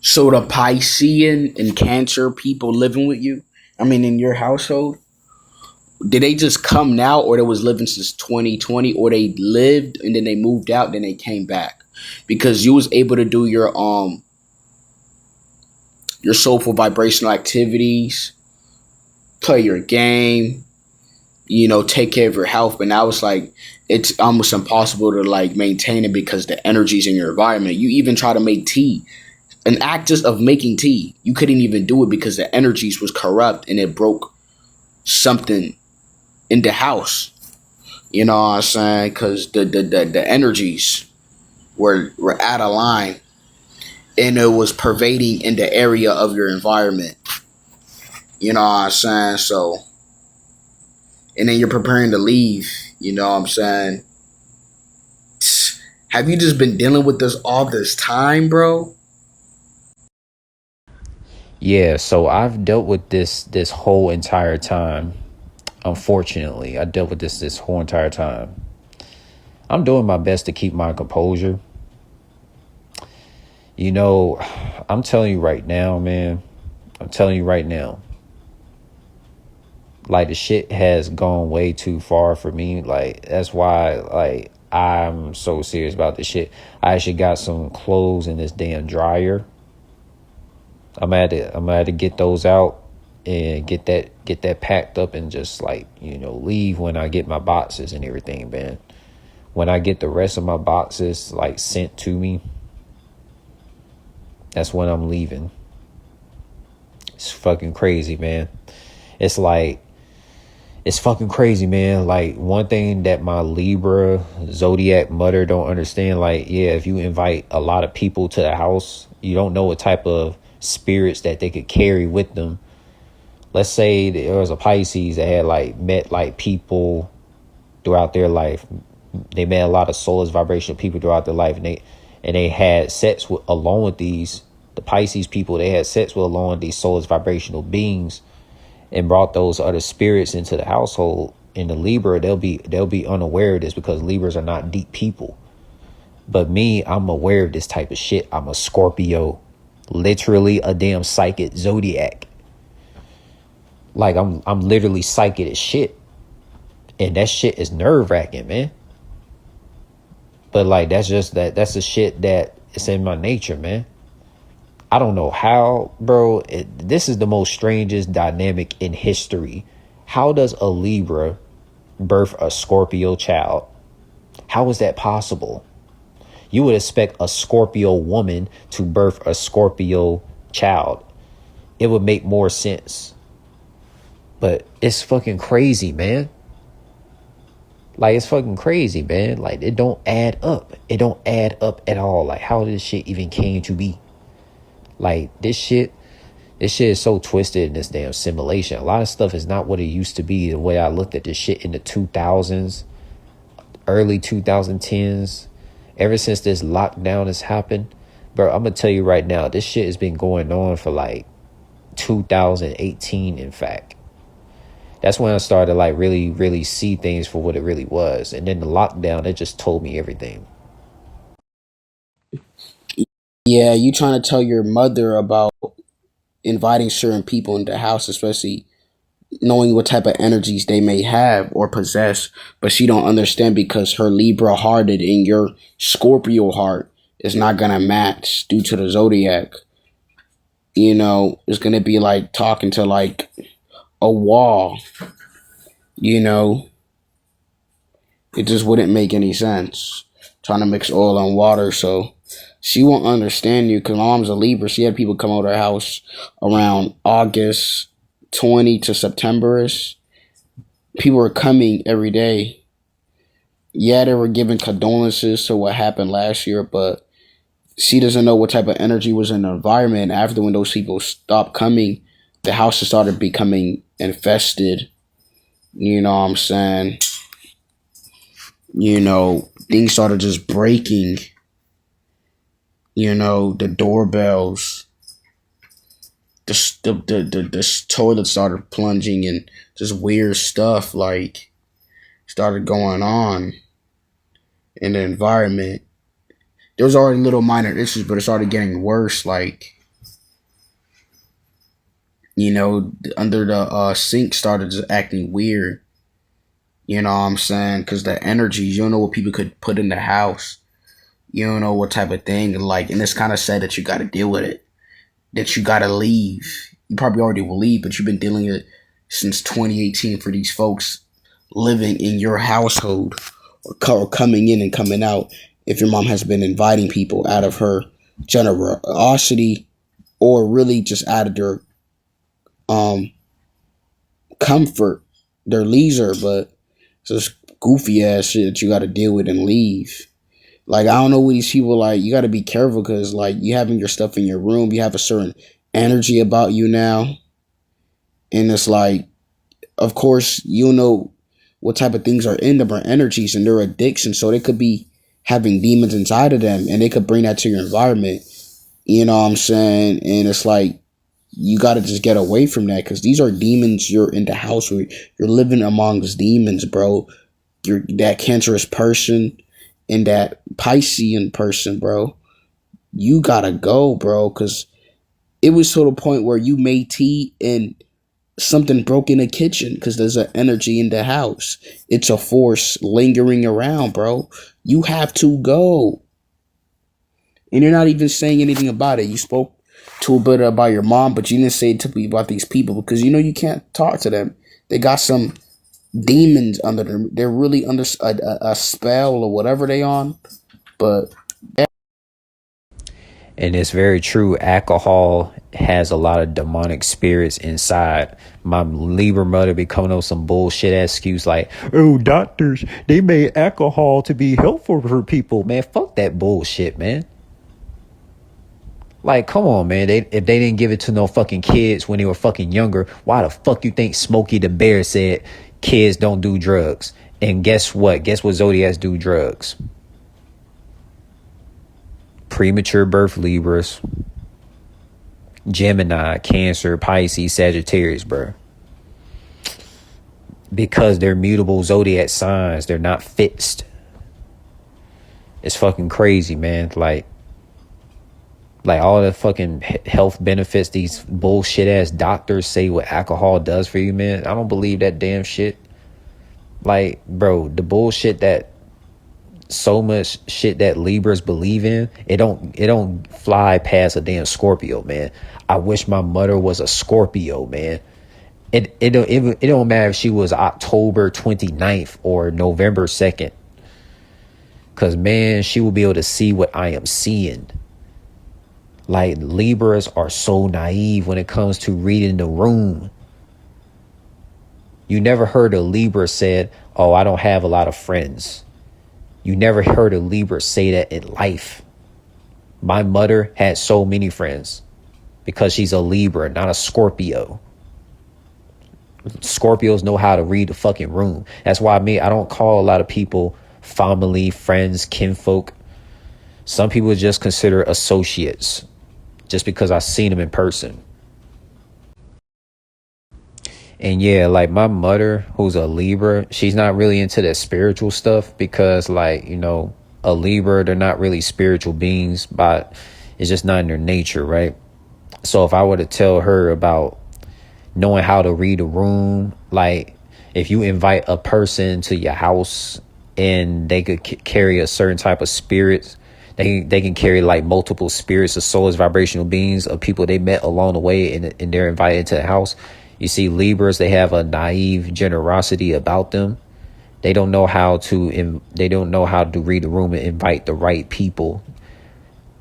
So the Piscean and Cancer people living with you, I mean, in your household, did they just come now, or they was living since 2020, or they lived and then they moved out, then they came back? Because you was able to do your soulful vibrational activities, play your game, take care of your health. But now it's like it's almost impossible to like maintain it because the energies in your environment. You even try to make tea, an act just of making tea. You couldn't even do it because the energies was corrupt and it broke something in the house. You know what I'm saying? Because the energies were out of line and it was pervading in the area of your environment. You know what I'm saying? So, and then you're preparing to leave. You know what I'm saying? Have you just been dealing with this all this time, bro? Yeah, so I've dealt with this whole entire time. Unfortunately, I dealt with this whole entire time. I'm doing my best to keep my composure. You know, I'm telling you right now, man. I'm telling you right now. Like the shit has gone way too far for me. Like that's why I'm so serious about this shit. I actually got some clothes in this damn dryer. I'm gonna have to get those out and get that packed up and just like, leave when I get my boxes and everything, man. When I get the rest of my boxes like sent to me, that's when I'm leaving. It's fucking crazy, man. It's like it's fucking crazy, man. Like one thing that my Libra zodiac mother don't understand, like, yeah, if you invite a lot of people to the house, you don't know what type of spirits that they could carry with them. Let's say there was a Pisces that had like met like people throughout their life. They met a lot of soulless vibrational people throughout their life, and they had sex with along with the Pisces people. They had sex with along with these soulless vibrational beings and brought those other spirits into the household. In the Libra, they'll be unaware of this because Libras are not deep people. But me, I'm aware of this type of shit. I'm a Scorpio, literally a damn psychic zodiac. Like I'm literally psychic as shit, and that shit is nerve wracking, man. But like that's the shit that it's in my nature, man. I don't know how, bro. This is the most strangest dynamic in history. How does a Libra birth a Scorpio child? How is that possible? You would expect a Scorpio woman to birth a Scorpio child. It would make more sense. But it's fucking crazy, man. Like, it's fucking crazy, man. Like, it don't add up. It don't add up at all. Like, how this shit even came to be. Like, this shit is so twisted in this damn simulation. A lot of stuff is not what it used to be. The way I looked at this shit in the 2000s, early 2010s, ever since this lockdown has happened, bro, I'm gonna tell you right now, this shit has been going on for like 2018, in fact. That's when I started like really, really see things for what it really was. And then the lockdown, it just told me everything. Yeah, you trying to tell your mother about inviting certain people into the house, especially knowing what type of energies they may have or possess, but she don't understand because her Libra hearted and your Scorpio heart is not gonna match due to the zodiac. It's gonna be like talking to like a wall. You know, it just wouldn't make any sense trying to mix oil and water. So she won't understand you because my mom's a Libra. She had people come over to her house around August 20 to September-ish. People were coming every day. Yeah, they were giving condolences to what happened last year, but she doesn't know what type of energy was in the environment. After when those people stopped coming, the house started becoming infested. You know what I'm saying? Things started just breaking. The doorbells, the toilet started plunging and just weird stuff like started going on in the environment. There was already little minor issues, but it started getting worse. Like under the sink started just acting weird. You know what I'm saying? Because the energies, you don't know what people could put in the house. You don't know what type of thing. And it's kind of sad that you got to deal with it. That you got to leave. You probably already will leave, but you've been dealing with it since 2018 for these folks living in your household or coming in and coming out. If your mom has been inviting people out of her generosity or really just out of their um comfort, their leisure, but it's just goofy ass shit that you got to deal with and leave. Like, I don't know what these people like. You got to be careful because, like, you having your stuff in your room, you have a certain energy about you now. And it's like, of course, you know what type of things are in them or energies and their addiction. So they could be having demons inside of them and they could bring that to your environment. You know what I'm saying? And it's like, you got to just get away from that because these are demons. You're in the house where you're living amongst demons, bro. You're that cancerous person and that Piscean person, bro. You gotta go, bro, because it was to the point where you made tea and something broke in the kitchen because there's an energy in the house. It's a force lingering around, bro. You have to go. And you're not even saying anything about it. You spoke to a bit about your mom, but you didn't say to me about these people because you know you can't talk to them. They got some demons under them. They're really under a spell or whatever they on. But And it's very true. Alcohol has a lot of demonic spirits inside. My Libra mother be coming up with some bullshit ass excuse like, oh, doctors, they made alcohol to be helpful for people. Man, fuck that bullshit, man. Like, come on, man. If they didn't give it to no fucking kids when they were fucking younger, why the fuck you think Smokey the Bear said kids don't do drugs? And guess what? Guess what zodiacs do drugs? Premature birth Libras, Gemini, Cancer, Pisces, Sagittarius, bro. Because they're mutable zodiac signs. They're not fixed. It's fucking crazy, man. Like all the fucking health benefits these bullshit ass doctors say what alcohol does for you, man. I don't believe that damn shit. Like, bro, the bullshit that so much shit that Libras believe in, it don't fly past a damn Scorpio, man. I wish my mother was a Scorpio, man. It don't matter if she was October 29th or November 2nd. Cause man, she will be able to see what I am seeing. Like, Libras are so naive when it comes to reading the room. You never heard a Libra said, oh, I don't have a lot of friends. You never heard a Libra say that in life. My mother had so many friends because she's a Libra, not a Scorpio. Scorpios know how to read the fucking room. That's why I don't call a lot of people family, friends, kinfolk. Some people just consider associates just because I've seen them in person. And yeah, like my mother, who's a Libra, she's not really into that spiritual stuff because, like, you know, a Libra, they're not really spiritual beings, but it's just not in their nature, right? So if I were to tell her about knowing how to read a room, like if you invite a person to your house and they could carry a certain type of spirits, they can carry like multiple spirits of soulless vibrational beings of people they met along the way, and they're invited to the house. You see, Libras, they have a naive generosity about them. They don't know how to read the room and invite the right people,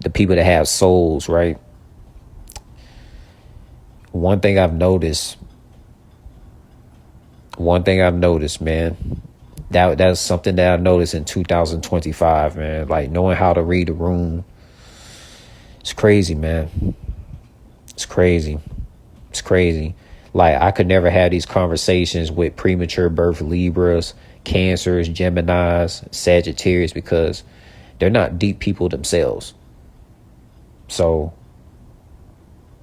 the people that have souls, right? One thing I've noticed, man, that's something that I noticed in 2025, man. Like, knowing how to read the room. It's crazy, man. It's crazy. It's crazy. Like, I could never have these conversations with premature birth Libras, Cancers, Geminis, Sagittarius, because they're not deep people themselves. So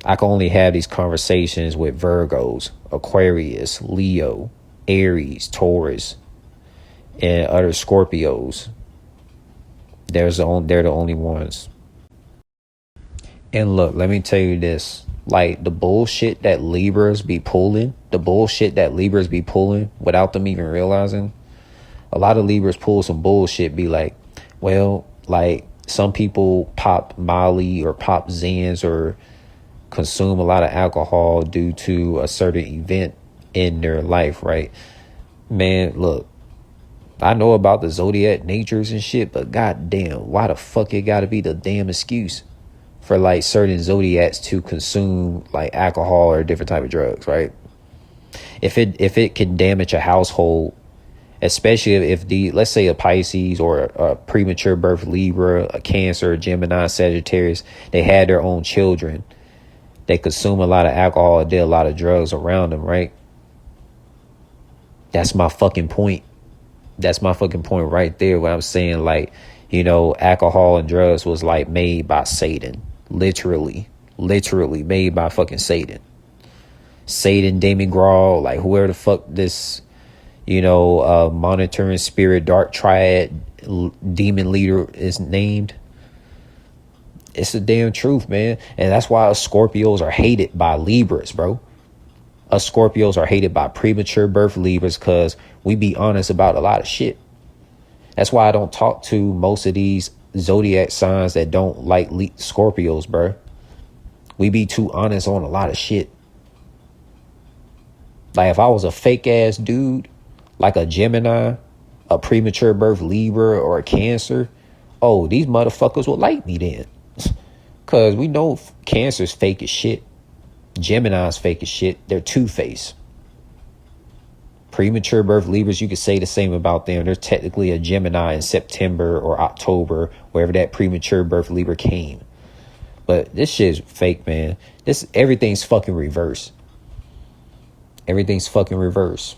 I can only have these conversations with Virgos, Aquarius, Leo, Aries, Taurus, and other Scorpios. They're the only ones. And look, let me tell you this. Like the bullshit that Libras be pulling, without them even realizing. A lot of Libras pull some bullshit, be like, well, like some people pop Molly or pop Zans or consume a lot of alcohol due to a certain event in their life, right? Man, look, I know about the zodiac natures and shit, but goddamn, why the fuck it gotta be the damn excuse for like certain zodiacs to consume like alcohol or different type of drugs, right? If it can damage a household, especially if the, let's say a Pisces or a premature birth Libra, a Cancer, a Gemini, Sagittarius, they had their own children, they consume a lot of alcohol, did a lot of drugs around them, right? That's my fucking point. That's my fucking point right there. What I'm saying, like, you know, alcohol and drugs was like made by Satan. Literally made by fucking Satan. Satan, Damon Grawl, like whoever the fuck this, you know, monitoring spirit, dark triad demon leader is named. It's the damn truth, man. And that's why us Scorpios are hated by Libras, bro. Us Scorpios are hated by premature birth Libras because we be honest about a lot of shit. That's why I don't talk to most of these zodiac signs that don't like Scorpios, bro. We be too honest on a lot of shit. Like if I was a fake ass dude, like a Gemini, a premature birth Libra, or a Cancer, oh, these motherfuckers will like me then. Because we know Cancer's fake as shit. Gemini's fake as shit. They're two-faced. Premature birth Libras, you could say the same about them. They're technically a Gemini in September or October, wherever that premature birth Libra came. But this shit's fake, man. Everything's fucking reverse. Everything's fucking reverse.